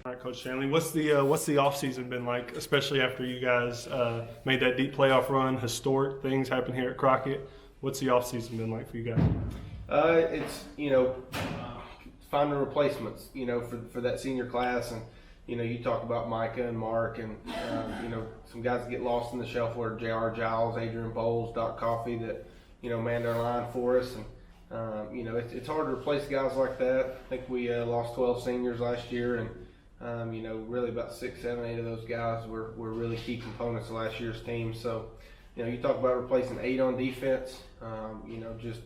All right, Coach Chandley, what's the off season been like, especially after you guys made that deep playoff run? Historic things happen here at Crockett. What's the off season been like for you guys? It's finding replacements for that senior class, and you talk about Micah and Mark, and some guys get lost in the shuffle, J.R. Giles, Adrian Bowles, Doc Coffey that manned our line for us, and it's hard to replace guys like that. I think we lost 12 seniors last year, and really about 6, 7, 8 of those guys were really key components of last year's team. So, you talk about replacing 8 on defense, just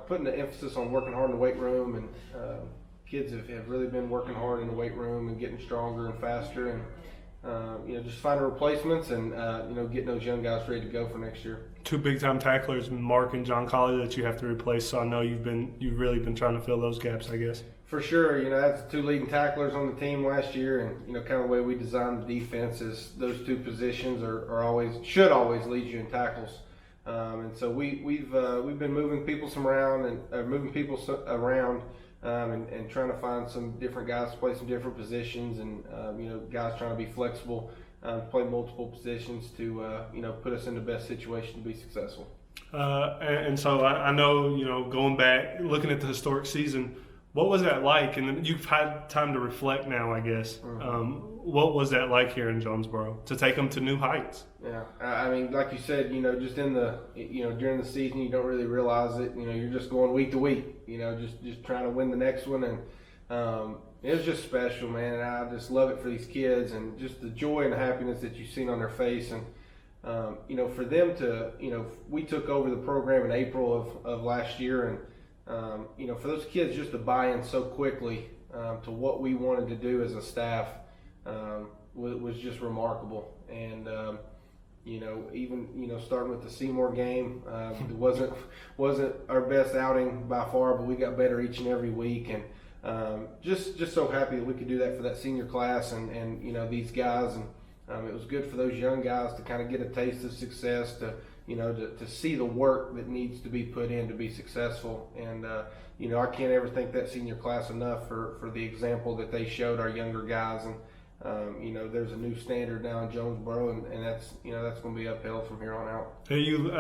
putting the emphasis on working hard in the weight room, and kids have really been working hard in the weight room and getting stronger and faster, and just finding replacements and getting those young guys ready to go for next year. 2 big-time tacklers, Mark and John Colley, that you have to replace. So I know you've really been trying to fill those gaps, I guess. For sure, that's the 2 leading tacklers on the team last year, and kind of the way we designed the defense is those 2 positions should always lead you in tackles, and so we've been moving people around and trying to find some different guys to play some different positions, and guys trying to be flexible, play multiple positions to put us in the best situation to be successful. And so I know, going back, looking at the historic season, what was that like? And you've had time to reflect now, I guess. Mm-hmm. What was that like here in Jonesboro to take them to new heights? Yeah, I mean, like you said, just in the, during the season, you don't really realize it. You're just going week to week, just trying to win the next one. And it was just special, man. And I just love it for these kids, and just the joy and the happiness that you've seen on their face. And, for them to, we took over the program in April of last year, and, for those kids just to buy in so quickly to what we wanted to do as a staff was just remarkable. And even starting with the Seymour game, it wasn't our best outing by far, but we got better each and every week, and just so happy that we could do that for that senior class and these guys, and it was good for those young guys to kind of get a taste of success, to see the work that needs to be put in to be successful. And I can't ever thank that senior class enough for the example that they showed our younger guys. And there's a new standard now in Jonesboro, and that's going to be upheld from here on out. Hey, you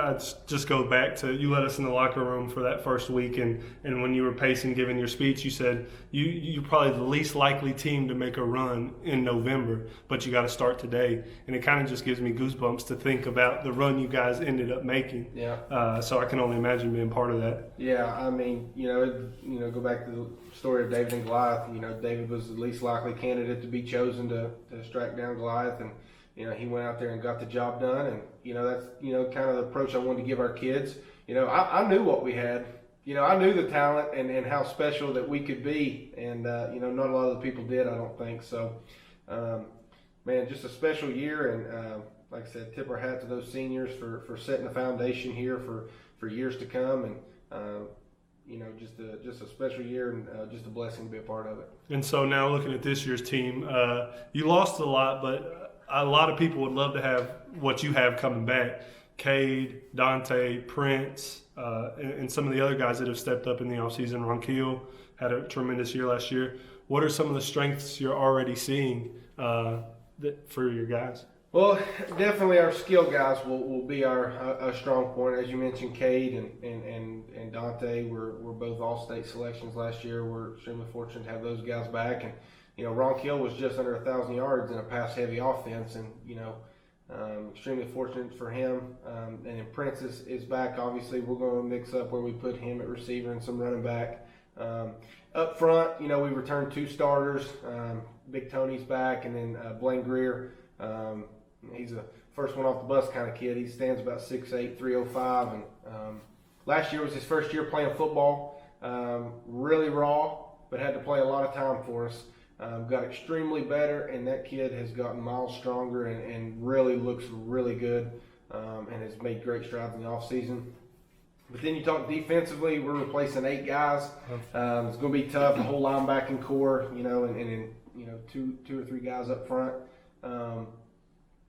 just go back to, you let us in the locker room for that first week, and when you were pacing, giving your speech, you said you're probably the least likely team to make a run in November, but you got to start today. And it kind of just gives me goosebumps to think about the run you guys ended up making. Yeah. So I can only imagine being part of that. Yeah, I mean, go back to the story of David and Goliath. David was the least likely candidate to be chosen to strike down Goliath, and he went out there and got the job done. And that's kind of the approach I wanted to give our kids. I knew what we had. I knew the talent and how special that we could be, and not a lot of the people did, I don't think. So man, just a special year, and like I said, tip our hat to those seniors for setting the foundation here for years to come, and just a special year, and just a blessing to be a part of it. And so now looking at this year's team, you lost a lot, but a lot of people would love to have what you have coming back. Cade, Dante, Prince, and some of the other guys that have stepped up in the offseason. Ronquillo had a tremendous year last year. What are some of the strengths you're already seeing for your guys? Well, definitely our skill guys will be our strong point. As you mentioned, Cade and Dante were both all-state selections last year. We're extremely fortunate to have those guys back. And, Ronquillo was just under 1,000 yards in a pass-heavy offense, and, extremely fortunate for him. And then Prince is back. Obviously, we're going to mix up where we put him at receiver and some running back. Up front, we returned 2 starters. Big Tony's back, and then Blaine Greer. He's a first one off the bus kind of kid. He stands about 6'8", 305, and last year was his first year playing football. Really raw, but had to play a lot of time for us. Got extremely better, and that kid has gotten miles stronger and really looks really good, and has made great strides in the offseason. But then you talk defensively, we're replacing 8 guys. It's going to be tough, the whole linebacking core, and then two or three guys up front.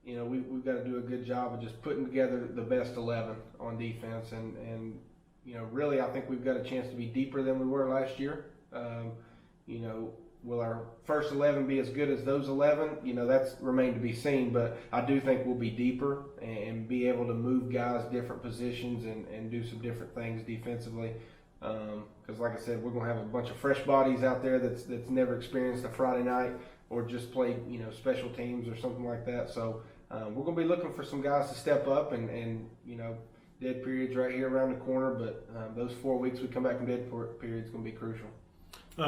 We've got to do a good job of just putting together the best 11 on defense, and really I think we've got a chance to be deeper than we were last year. will our first 11 be as good as those 11? That's remained to be seen, but I do think we'll be deeper and be able to move guys different positions and do some different things defensively. Because like I said, we're going to have a bunch of fresh bodies out there that's never experienced a Friday night or just played, special teams or something like that. So we're going to be looking for some guys to step up and dead periods right here around the corner, but those 4 weeks we come back from dead periods is going to be crucial.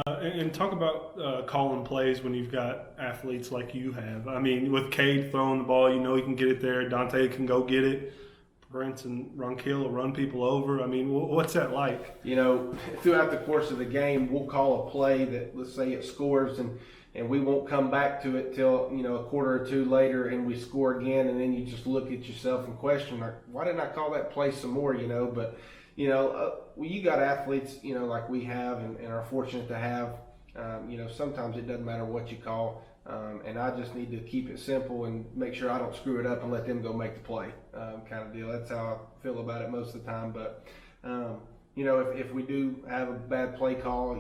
And talk about calling plays when you've got athletes like you have. I mean, with Cade throwing the ball, he can get it there. Dante can go get it. Brent and Ronquil will run people over. I mean, what's that like? Throughout the course of the game, we'll call a play that, let's say it scores, and we won't come back to it till, a quarter or two later, and we score again, and then you just look at yourself and question, like, why didn't I call that play some more, But, you got athletes, like we have and are fortunate to have, sometimes it doesn't matter what you call. And I just need to keep it simple and make sure I don't screw it up and let them go make the play, kind of deal. That's how I feel about it most of the time. But, if we do have a bad play call,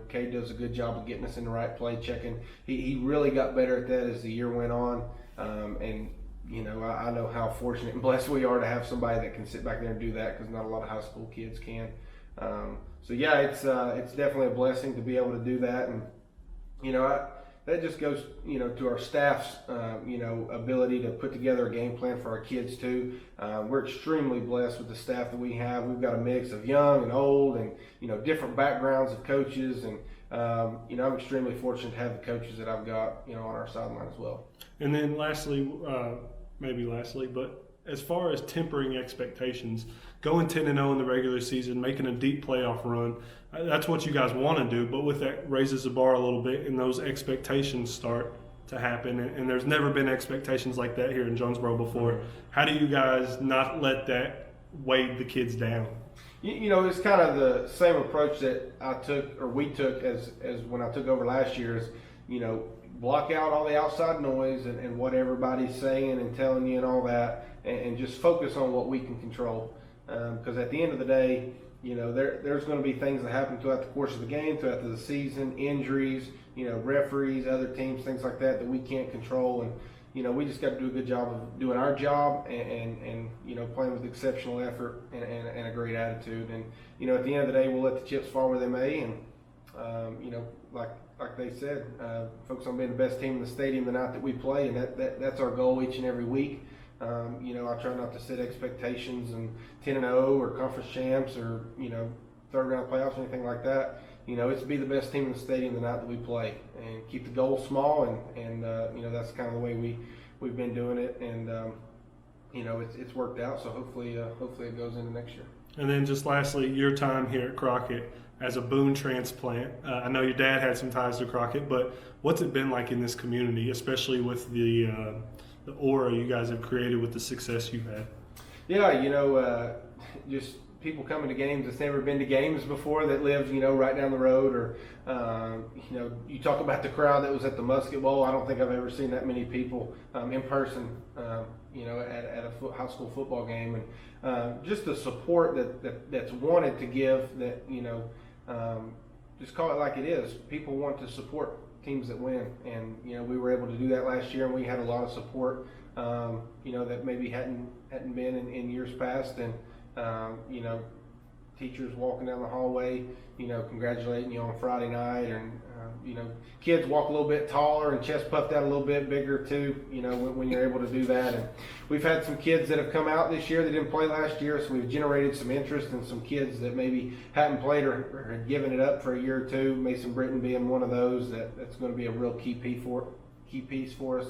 Cade does a good job of getting us in the right play, checking. He really got better at that as the year went on. I know how fortunate and blessed we are to have somebody that can sit back there and do that, because not a lot of high school kids can. It's definitely a blessing to be able to do that. And, that just goes, to our staff's, ability to put together a game plan for our kids too. We're extremely blessed with the staff that we have. We've got a mix of young and old and, different backgrounds of coaches. And, I'm extremely fortunate to have the coaches that I've got, on our sideline as well. And then lastly, but as far as tempering expectations, going 10-0 in the regular season, making a deep playoff run, that's what you guys want to do, but with that raises the bar a little bit and those expectations start to happen, and there's never been expectations like that here in Jonesboro before. How do you guys not let that weigh the kids down? It's kind of the same approach that we took as when I took over last year is, block out all the outside noise and what everybody's saying and telling you and all that, and just focus on what we can control. Because at the end of the day, there's going to be things that happen throughout the course of the game, throughout the season, injuries, referees, other teams, things like that we can't control. And, we just got to do a good job of doing our job and playing with exceptional effort and a great attitude. And, at the end of the day, we'll let the chips fall where they may. And, like they said, focus on being the best team in the stadium the night that we play. And that's our goal each and every week. I try not to set expectations and 10-0 or conference champs or, third round playoffs or anything like that. It's to be the best team in the stadium the night that we play and keep the goals small. And that's kind of the way we've been doing it. And, it's worked out. So hopefully it goes into next year. And then just lastly, your time here at Crockett as a Boone transplant. I know your dad had some ties to Crockett, but what's it been like in this community, especially with the aura you guys have created with the success you've had? Yeah, just people coming to games that's never been to games before that live, right down the road, or, you talk about the crowd that was at the Musket Bowl. I don't think I've ever seen that many people in person, at a high school football game. And just the support that's wanted to give that, just call it like it is. People want to support teams that win, and we were able to do that last year, and we had a lot of support that maybe hadn't been in years past. And teachers walking down the hallway congratulating you on Friday night, and kids walk a little bit taller and chest puffed out a little bit bigger too, when you're able to do that. And we've had some kids that have come out this year that didn't play last year, so we've generated some interest in some kids that maybe hadn't played or had given it up for a year or two. Mason Britton being one of those that's going to be a real key piece for us.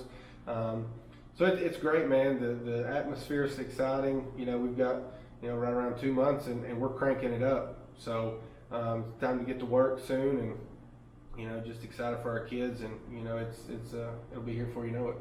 So it's great, man. The atmosphere is exciting. We've got right around 2 months and we're cranking it up. So it's time to get to work soon, and just excited for our kids, and it'll be here before you know it.